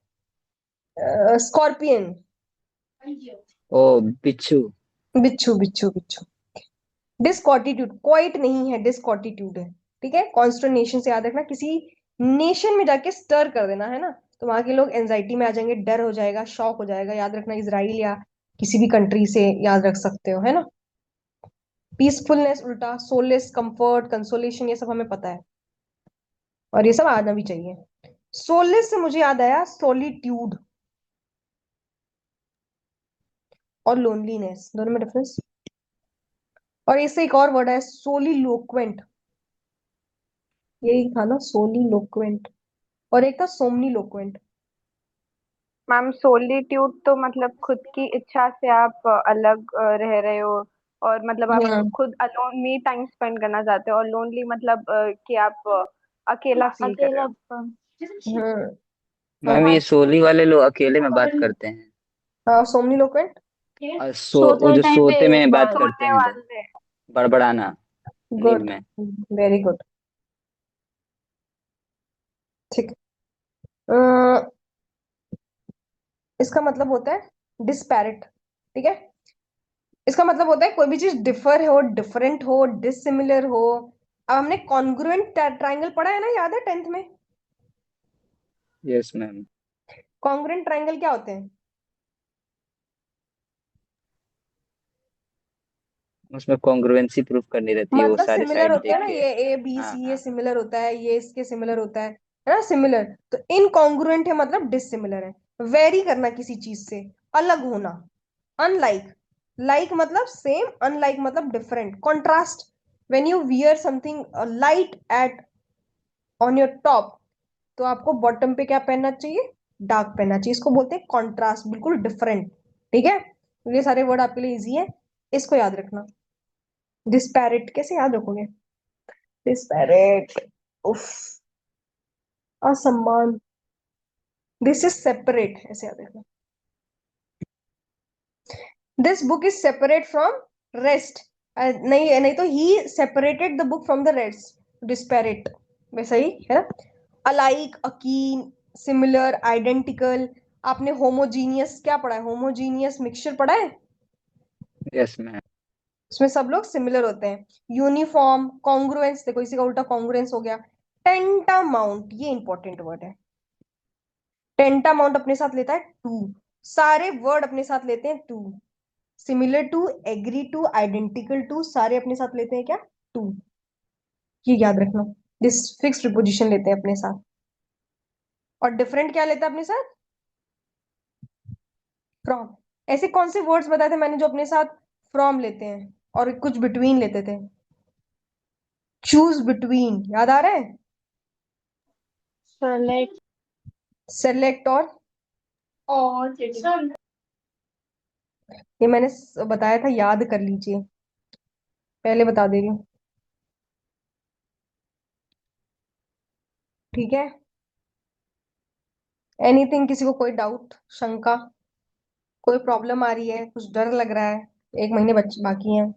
स्कॉर्पियन। ओ, बिच्छू। बिच्छू, बिच्छू, बिच्छू। डिसकॉर्टिट्यूड, क्वाइट नहीं है, डिसकॉर्टिट्यूड है, ठीक है। कॉन्स्टर्नेशन से याद रखना, किसी नेशन में जाके स्टर कर देना, है ना, तो वहां के लोग एंजाइटी में आ जाएंगे, डर हो जाएगा, शॉक हो जाएगा, याद रखना, इसराइल या किसी भी कंट्री से याद रख सकते हो, है ना। पीसफुलनेस उल्टा, सोलेस, कंफर्ट, कंसोलेशन, ये सब हमें पता है, और ये सब आना भी चाहिए। सोलेस से मुझे याद आया सोलिट्यूड और लोनलीनेस, दोनों में डिफरेंस। और इससे एक और वर्ड है सोलिलोक्वेंट, यही था ना, सोलिलोक्वेंट, और एक था सोमनीलोक्वेंट। मैम सोलिट्यूड तो मतलब खुद की इच्छा से आप अलग रह रहे हो, और मतलब आप हम्म, खुद अलोन मी टाइम स्पेंड करना चाहते हो, और लोनली मतलब कि आप अकेला फील कर रहे हो। अकेलापन. हम्म, मैम, ये सोली वाले लोग अकेले में बात करते हैं। हाँ, सोमनीलोक्वेंट, और वो सोते जो टाइम सोते पे में बात बात. करते सोने हैं, वाले। बड़बड़ाना नींद गुड, में। वेरी गुड, ठीक। अ, इसका मतलब होता है डिस्पैरेट, ठीक है। इसका मतलब होता है कोई भी चीज डिफर हो, डिफरेंट हो, डिसिमिलर हो। अब हमने कॉन्ग्रुएंट ट्राइंगल पढ़ा है ना, याद है 10th में? Yes ma'am. कॉन्ग्रुएंट ट्राइंगल क्या होते हैं? उसमें कॉन्ग्रुएंसी प्रूफ करनी रहती है, वो मतलब सारे सिमिलर साइड होते हैं देख ना, के। ये ए बी हाँ सी, ये हाँ। सिमिलर होता है, ये इसके सिमिलर होता है ना, सिमिलर। तो इनकॉन्ग्रुएंट है मतलब डिसिमिलर है, वेरी करना किसी चीज से, अलग होना। अनलाइक, लाइक मतलब सेम, अनलाइक मतलब different, contrast. When you wear something light at on your top, तो आपको बॉटम पे क्या पहनना चाहिए? डार्क पहनना चाहिए, इसको बोलते हैं कॉन्ट्रास्ट, बिल्कुल डिफरेंट, ठीक है। ये सारे वर्ड आपके लिए इजी है, इसको याद रखना। डिस्पैरेट कैसे याद रखोगे? डिस्पैरेट, उफ, असम्मान। दिस इज सेपरेट, ऐसे याद रखना। This book is separate from rest, नहीं नहीं तो ही separated the book from the rest, disparate, वैसा ही है ना। Alike, akin, similar, identical. आपने होमोजीनियस क्या पढ़ा है? होमोजीनियस मिक्सचर पढ़ा है, यस मैम। उसमें सब लोग सिमिलर होते हैं। यूनिफॉर्म, कॉन्ग्रुएंस, देखो इसी का उल्टा कॉन्ग्रुएंस हो गया। टेंटामाउंट, ये इंपॉर्टेंट वर्ड है। टेंटामाउंट अपने साथ लेता है टू, सारे वर्ड अपने साथ लेते हैं to. Similar to, agree to, identical to, सारे अपने साथ लेते हैं क्या? टू, ये याद रखना। दिस फिक्स प्रीपोजिशन लेते हैं अपने साथ, और डिफरेंट क्या लेता है अपने साथ? फ्रॉम। ऐसे कौन से वर्ड्स बताए थे मैंने जो अपने साथ फ्रॉम लेते हैं और कुछ बिटवीन लेते थे? चूज बिटवीन, याद आ रहा है? Select सेलेक्ट और, or ये मैंने बताया था, याद कर लीजिए, पहले बता दे रही हूँ। ठीक है। एनीथिंग, किसी को कोई डाउट, शंका, कोई प्रॉब्लम आ रही है, कुछ डर लग रहा है? 1 महीने बच बाकी हैं।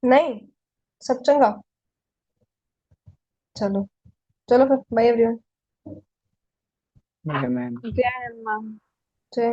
नहीं, सब चंगा। चलो, चलो फिर, बाय एवरीवन। मैम जय हिंद मैम। जय